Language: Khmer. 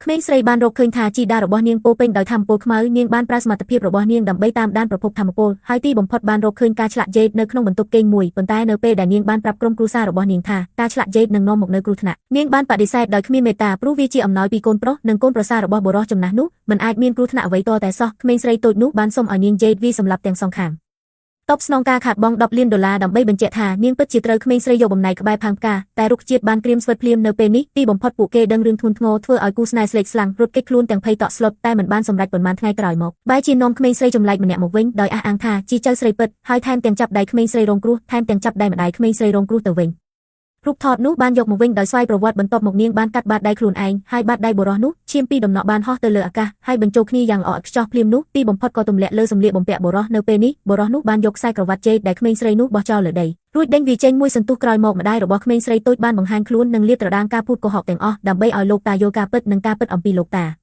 ក្មេងស្រីបានរកឃើញថាជីតារបស់នាងពោពេញដោយថាមពលខ្មៅនាងបានប្រើសមត្ថភាពរបស់នាងដើម្បីតាមដានប្រភពថាមពលហើយទីបំផុតបានរកឃើញការឆ្លាក់ជេតនៅក្នុងបន្ទប់គេងមួយប៉ុន្តែនៅពេលដែលនាងបានប្រាប់ក្រុមគ្រួសាររបស់នាងថាការឆ្លាក់ជេតនឹងនាំមកនូវគ្រោះថ្នាក់នាងបានបដិសេធដោយគ្មានមេត្តាព្រោះវាជាអំណោយពីកូនប្រុសនិងកូនប្រសាររបស់បុរសចំណាស់នោះមិនអាចមានគ្រោះថ្នាក់អ្វីតតែសោះក្មេងស្រីតូចនោះបានសុំឲ្យនាងជេតវាសម្លាប់ទាំងសងខាងតបស្នងការខាតបង់$10 លានដើម្បីបញ្ជាក់ថានាងពិតជាត្រូវក្មេងស្រីយកបំណែកក្បែរផើងផ្កាតែរុក្ខជាតិបានក្រៀមស្វិតភ្លាមនៅពេលនេះទីបំផុតពួកគេដឹងរឿងធ្ងន់ធ្ងរធ្វើឲ្យគូស្នេហ៍ស្លេកស្លាំងរត់គេចខ្លួនទាំងភ័យតក់ស្លុតតែមិនបានសម្រេចប៉ុន្មានថ្ងៃក្រោយមកបែរជានាំក្មេងស្រីចម្លែកម្នាក់មកវិញដោយអះអាងថាជាចៅស្រីពិតហើយថែមទាំងចាប់ដៃក្មេងស្រីរងគ្រោះថែមទាំងចាប់ដៃម្ដាយក្មេងស្រីរងគ្រោះទៅវិញរូបថតនោះបានយកមកវិញដោយស្វ័យប្រវត្តិបន្ទាប់មកនាងបានកាត់បាតដៃខ្លួនឯងហើយបាតដៃបុរសនោះឈាមពីដំណក់បានហោះទៅលើអាកាសហើយបញ្ចូលគ្នាយ៉ាងល្អឥតខ្ចោះភ្លាមនោះទីបំផុតក៏ទម្លាក់លើសម្លៀកបំពាក់បុរសនៅពេលនេះបុរសនោះបានយកខ្សែក្រវ៉ាត់ជេតដែលក្មេងស្រីនោះបោះចោលលើដីរួចដេញវាចេញមួយសន្ទុះក្រោយមកម្ដាយរបស់ក្មេងស្រីតូចបានបង្ហាញខ្លួននិងលាតត្រដាងការพูดកុហកទាំងអស់ដើម្បីឲ្យលោកតាយល់ការពិតនិងការពិតអំពីលោកតា